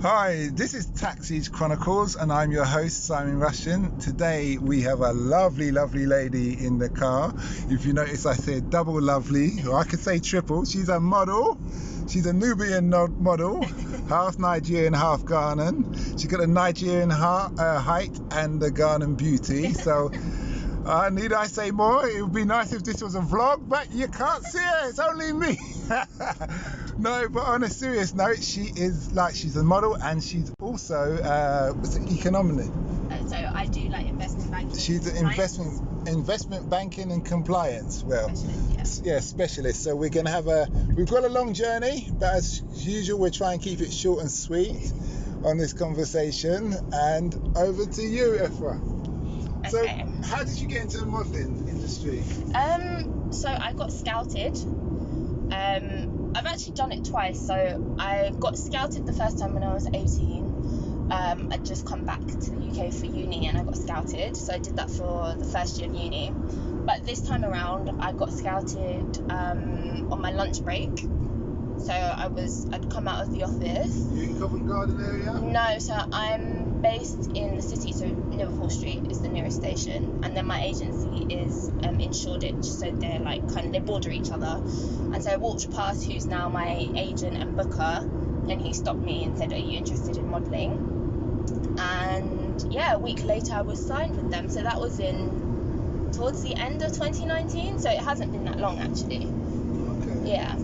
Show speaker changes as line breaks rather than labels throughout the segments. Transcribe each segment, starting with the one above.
Hi, this is Taxis Chronicles and I'm your host Simon Rushton. Today we have a lovely lady in the car. If you notice, I said double lovely, or I could say triple. She's a model. She's a Nubian model, half Nigerian, half Ghanaian. She's got a Nigerian height and a Ghanaian beauty. So need I say more? It would be nice if this was a vlog, but you can't see her. It's only me. No, but on a serious note, she's a model and she's also economic.
So I do like investment banking.
She's an investment banking and compliance. Well, specialist. So we're gonna have we've got a long journey, but as usual, we're trying to keep it short and sweet on this conversation. And over to you, Efra.
Okay.
So, how did you get into the modelling industry?
So I got scouted. I've actually done it twice. So I got scouted the first time when I was 18. I'd just come back to the UK for uni and I got scouted. So I did that for the first year of uni. But this time around, I got scouted on my lunch break. So I'd come out of the office.
You in Covent Garden area?
No, so I'm based in the city, so Liverpool Street is the nearest station, and then my agency is in Shoreditch, so they're they border each other. And so I walked past who's now my agent and booker, and he stopped me and said, "Are you interested in modelling?" And yeah, a week later I was signed with them, so that was towards the end of 2019, so it hasn't been that long actually.
Okay.
Yeah.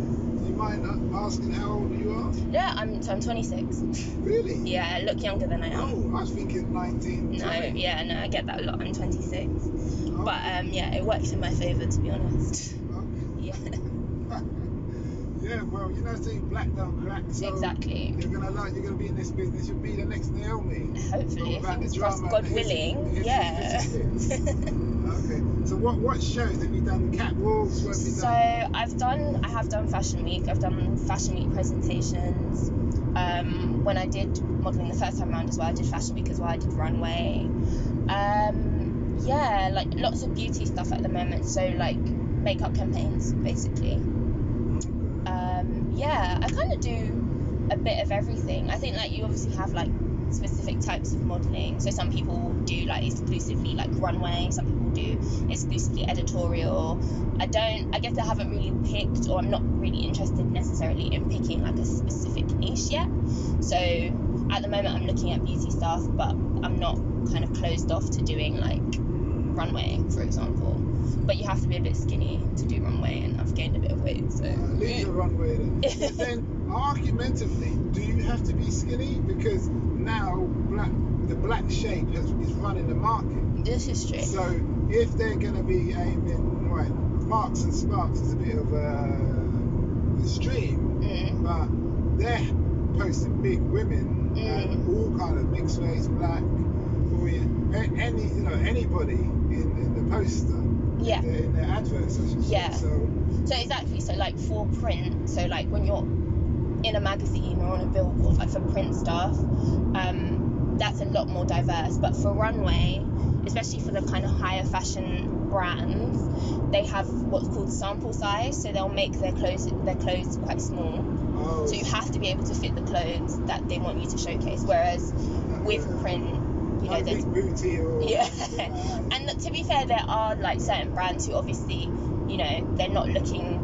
Mind asking how old you are?
Yeah, I'm 26.
Really?
Yeah, I look younger than I am.
Oh, I was thinking 19.
No, I get that a lot. I'm 26. Oh. But it works in my favour, to be honest.
Okay.
Yeah.
Yeah, well, saying black don't crack. So
exactly.
You're gonna be in this business. You'll be the next Naomi.
Hopefully, fingers crossed, God willing. Yeah.
Okay. So what shows have you done? Catwalks? What have you done?
I have done Fashion Week. I've done Fashion Week presentations. When I did modelling the first time around as well, I did Fashion Week as well. I did runway. Lots of beauty stuff at the moment. So makeup campaigns, basically. I kind of do a bit of everything. I think you obviously have specific types of modelling. So some people do exclusively runway, some people do exclusively editorial. I guess I haven't really picked, or I'm not really interested necessarily in picking a specific niche yet. So at the moment I'm looking at beauty stuff, but I'm not kind of closed off to doing runway, for example. But you have to be a bit skinny to do runway, and I've gained a bit of weight, so
leave the runway then. But then argumentatively, do you have to be skinny? Because now the black shape is running the market.
This is true.
So if they're going to be aiming Marks and Sparks is a bit of a extreme, but they're posting big women and all kind of mixed race, black, anybody in the poster.
Yeah.
In their adverts, I should say.
Yeah. So exactly. So for print, so when you're in a magazine or on a billboard, for print stuff, that's a lot more diverse. But for runway, especially for the kind of higher fashion brands, they have what's called sample size. So they'll make their clothes quite small.
Oh.
So you have to be able to fit the clothes that they want you to showcase. Whereas with print,
big booty or
and to be fair, there are certain brands who obviously they're not looking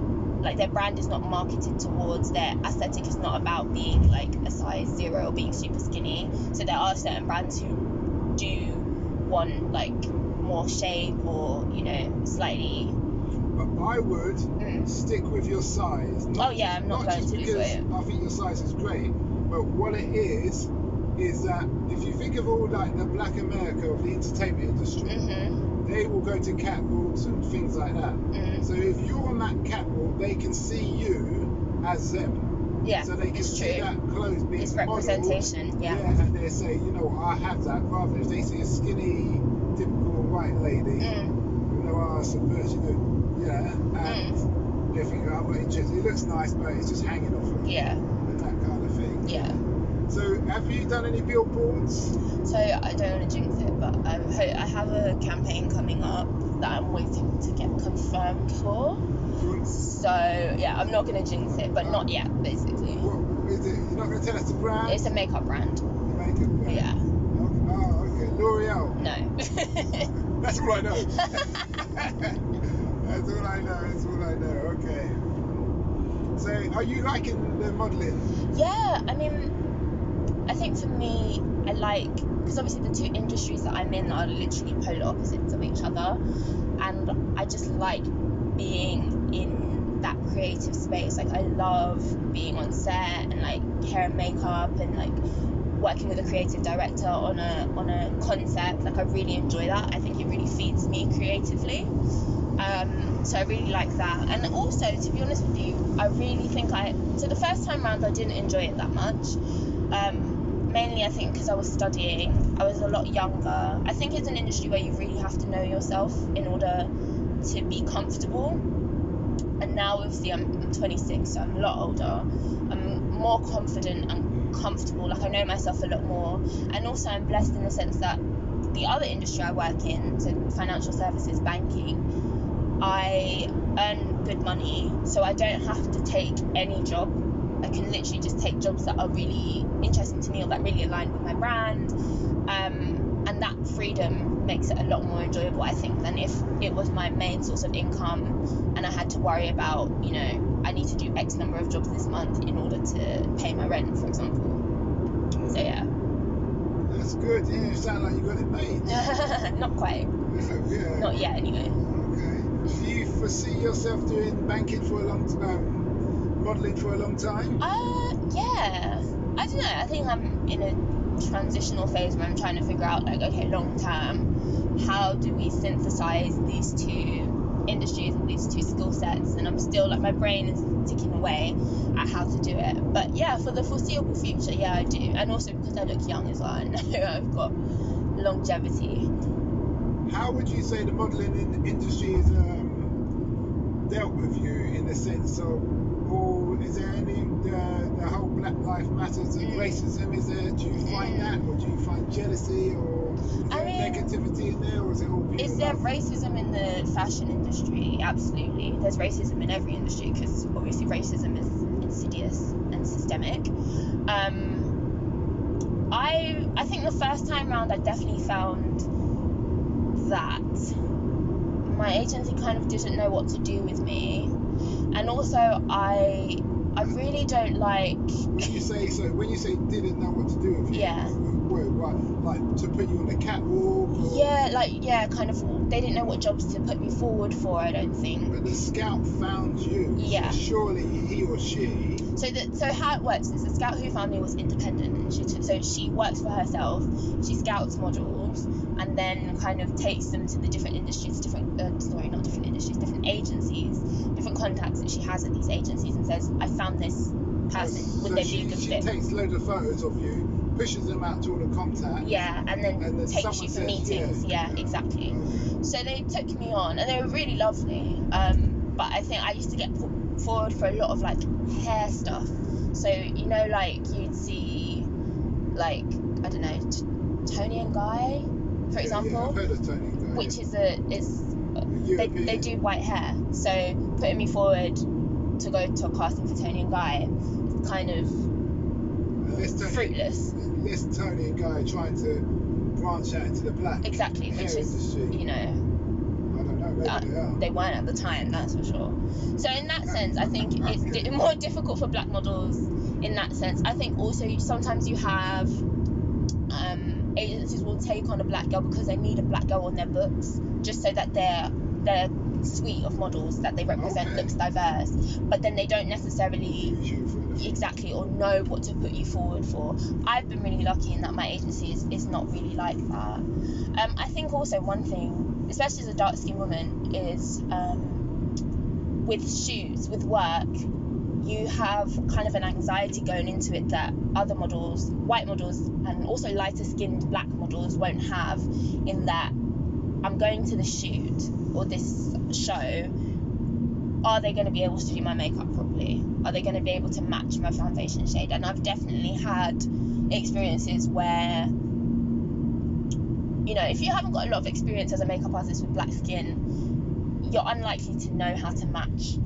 their brand is not marketed towards, their aesthetic is not about being a size 0 or being super skinny. So there are certain brands who do want more shape or slightly.
But I would stick with your size.
I'm not going to lose weight.
I think your size is great, but what it is that if you think of all the black America of the entertainment industry, they will go to catwalks and things like that. So if you're on that catwalk, they can see you as them.
Yeah,
so they can see that clothes being
it's representation.
Modeled, and they say, I have that. Rather, if they see a skinny, typical white lady, some version, and they think, I'm not interested. It looks nice, but it's just hanging off her.
Yeah.
And that kind of thing.
Yeah.
So, have you done any billboards?
So, I don't want to jinx it, but I have a campaign coming up that I'm waiting to get confirmed for. So, I'm not going to jinx it, but not yet, basically.
What is it? You're not going to tell us the brand?
It's a makeup brand.
Makeup brand.
Yeah.
Oh, okay. L'Oreal.
No.
That's all I know. That's all I know. Okay. So, are you liking the modelling?
Yeah, I mean, I think for me, I like, because obviously the two industries that I'm in are literally polar opposites of each other, and I just like being in that creative space. Like, I love being on set and like hair and makeup and like working with a creative director on a concept. Like, I really enjoy that. I think it really feeds me creatively. So I really like that. And also, to be honest with you, I really think so the first time round I didn't enjoy it that much. Mainly I think because I was studying, I was a lot younger. I think it's an industry where you really have to know yourself in order to be comfortable. And now obviously I'm 26, so I'm a lot older. I'm more confident and comfortable. Like, I know myself a lot more. And also I'm blessed in the sense that the other industry I work in, so financial services, banking, I earn good money, so I don't have to take any job. I can literally just take jobs that are really interesting to me or that really align with my brand, and that freedom makes it a lot more enjoyable, I think, than if it was my main source of income and I had to worry about, I need to do X number of jobs this month in order to pay my rent, for example. So yeah.
That's good. Yeah, you sound like you got it made.
Not quite.
Yeah.
Not yet, anyway.
Okay. Do you foresee yourself doing banking for a long time? Modelling for a long time?
Yeah. I don't know. I think I'm in a transitional phase where I'm trying to figure out, like, okay, long term, how do we synthesize these two industries and these two skill sets? And I'm still, like, my brain is ticking away at how to do it. But yeah, for the foreseeable future, yeah, I do. And also because I look young as well, I know I've got longevity.
How would you say the modelling industry has dealt with you in the sense of, or is there any the whole Black Lives Matters and racism? Is there? Do you find that, or do you find jealousy, or is there negativity in there, or is it all pure
Is there
love?
racism in the fashion industry? Absolutely. There's racism in every industry because obviously racism is insidious and systemic. I think the first time round I definitely found that my agency kind of didn't know what to do with me, and also I really don't like.
When you say didn't know what to do with you,
Yeah.
What, like to put you on the catwalk? Or?
Yeah, kind of. They didn't know what jobs to put me forward for, I don't think.
But the scout found you.
Yeah.
So surely he or she.
So how it works is the scout who found me was independent. So she works for herself. She scouts models and then kind of takes them to the different industries, different agencies, different contacts that she has at these agencies, and says, I found this person, would they be a good fit?
She takes loads of photos of you, pushes them out to all the contacts.
Yeah, and then takes you for meetings. Yeah, exactly.
Okay.
So they took me on, and they were really lovely. But I think I used to get put forward for a lot of like hair stuff. So like you'd see, like, I don't know, Tony and Guy, for example.
Yeah, I've heard of Tony and Guy.
Which they do white hair. So putting me forward to go to a casting for Tony and Guy, kind of fruitless.
Unless Tony and Guy are trying to branch out into the black
which is,
industry.
I don't know, maybe they weren't at the time, that's for sure. So in that sense, I think it's more difficult for black models in that sense. I think also sometimes you have agencies will take on a black girl because they need a black girl on their books, just so that their suite of models that they represent looks diverse, but then they don't necessarily exactly or know what to put you forward for. I've been really lucky in that my agency is not really like that. I think also one thing, especially as a dark skinned woman, is with shoots, with work, you have kind of an anxiety going into it that other models, white models, and also lighter skinned black models won't have, in that I'm going to the shoot or this show, are they going to be able to do my makeup properly? Are they going to be able to match my foundation shade? And I've definitely had experiences where, if you haven't got a lot of experience as a makeup artist with black skin, you're unlikely to know how to match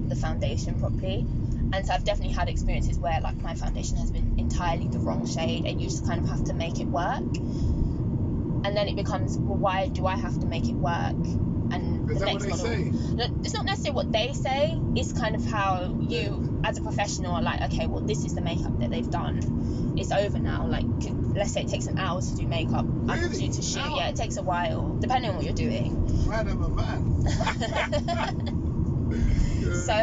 the foundation properly. And so I've definitely had experiences where like my foundation has been entirely the wrong shade, and you just kind of have to make it work. And then it becomes, well, why do I have to make it work? And
Is
the
that
next
what they
model,
say?
it's not necessarily what they say, it's kind of how you as a professional are like, okay, well, this is the makeup that they've done, it's over now. Like, let's say it takes an hour to do makeup.
Really?
I'm due to shoot. Yeah, it takes a while depending on what you're doing.
Man, I'm a man.
So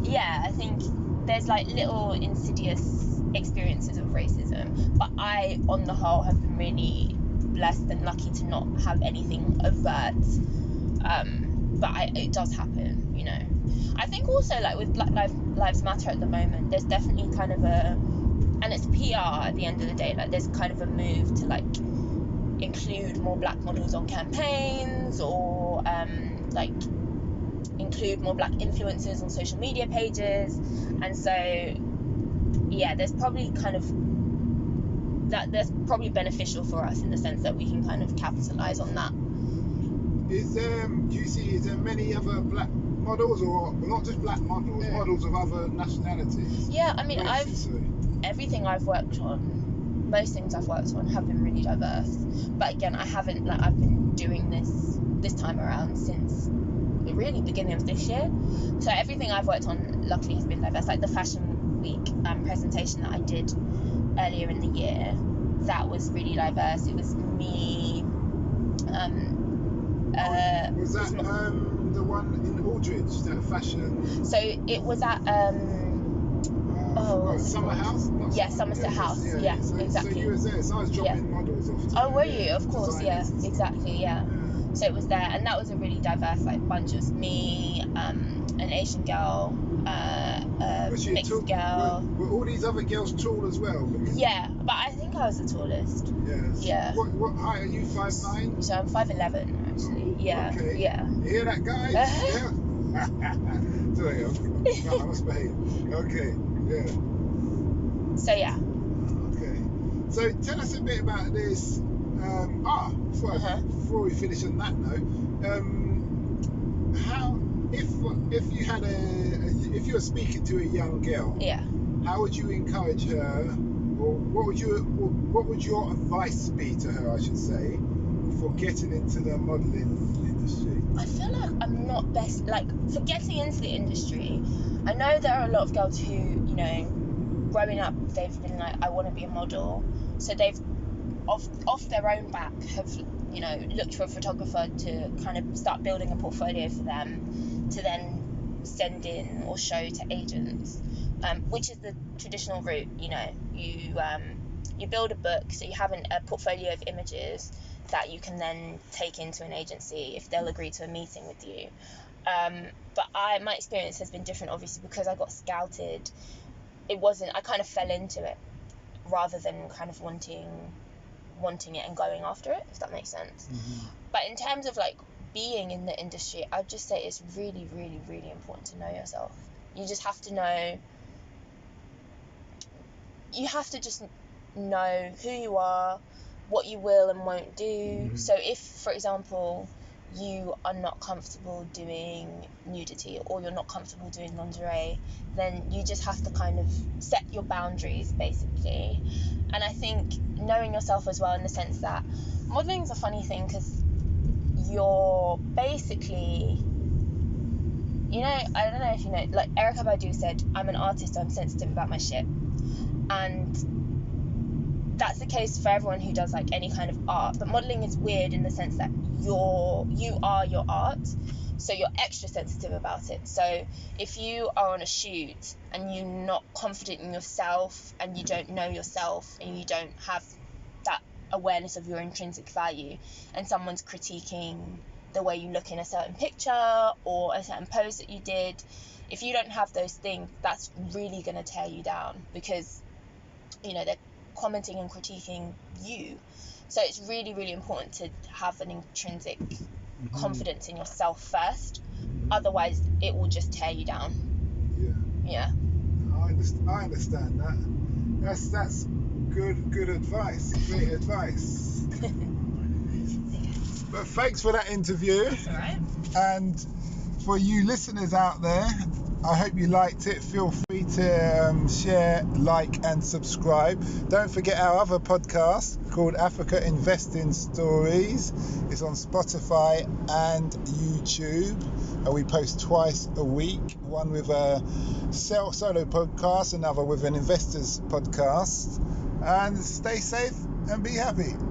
yeah, I think there's like little insidious experiences of racism, but I on the whole have been really blessed and lucky to not have anything overt, but it does happen, you know. I think also like with Black Lives Matter at the moment, there's definitely kind of and it's PR at the end of the day, like there's kind of a move to like include more black models on campaigns, or like include more black influencers on social media pages. And so yeah, there's probably that's probably beneficial for us in the sense that we can kind of capitalize on that.
Is there many other black models, or not just black models, models of other nationalities?
Yeah, I mean,
Races,
most things I've worked on have been really diverse. But again, I've been doing this time around since the really beginning of this year. So everything I've worked on luckily has been diverse. Like the Fashion Week presentation that I did earlier in the year, that was really diverse. It was me.
Was that the one in Aldridge, that fashion?
So it was at
Summer House?
Somerset House. Yeah, exactly.
So you were there, so I was dropping models off to
were you? Of course,
designers.
yeah, exactly, yeah. So it was there, and that was a really diverse like bunch. It was me, an Asian girl, mixed girl.
Were all these other girls tall as well?
Yeah, but I think I was the tallest.
Yes.
Yeah.
What height are you? 5'9"?
So I'm 5'11" actually. Yeah.
Okay.
Yeah.
You hear that, guys? Yeah. Sorry, I must behave. Okay. Yeah.
So yeah.
Okay. So tell us a bit about this. Before we finish on that note, how if you were speaking to a young girl, how would you encourage her, or what would your advice be to her, I should say, for getting into the modelling industry?
I feel like I'm not best, like, for getting into the industry. I know there are a lot of girls who, you know, growing up, they've been like, I want to be a model, so they've off their own back have, you know, looked for a photographer to kind of start building a portfolio for them to then send in or show to agents, which is the traditional route. You know, you build a book, so you have a portfolio of images that you can then take into an agency if they'll agree to a meeting with you. But my experience has been different, obviously, because I got scouted. I kind of fell into it rather than kind of wanting it and going after it, if that makes sense. But in terms of like being in the industry, I'd just say it's really, really, really important to know yourself. You just have to know, you have to just know who you are, what you will and won't do. So if, for example, you are not comfortable doing nudity, or you're not comfortable doing lingerie, then you just have to kind of set your boundaries, basically. And I think knowing yourself as well, in the sense that modeling is a funny thing, because you're basically, you know, I don't know if you know, like Erykah Badu said, I'm an artist, so I'm sensitive about my shit. And that's the case for everyone who does like any kind of art, but modeling is weird in the sense that you are your art, so you're extra sensitive about it. So if you are on a shoot and you're not confident in yourself, and you don't know yourself, and you don't have that awareness of your intrinsic value, and someone's critiquing the way you look in a certain picture or a certain pose that you did, if you don't have those things, that's really going to tear you down, because, you know, they're commenting and critiquing you. So it's really, really important to have an intrinsic confidence in yourself first. Otherwise, it will just tear you down. Yeah.
I understand that. That's good advice. Great advice. But thanks for that interview.
That's all right.
And for you listeners out there, I hope you liked it. Feel free to share, like and subscribe. Don't forget our other podcast called Africa Investing Stories. It's on Spotify and YouTube. We post twice a week, one with a solo podcast, another with an investors podcast. And stay safe and be happy.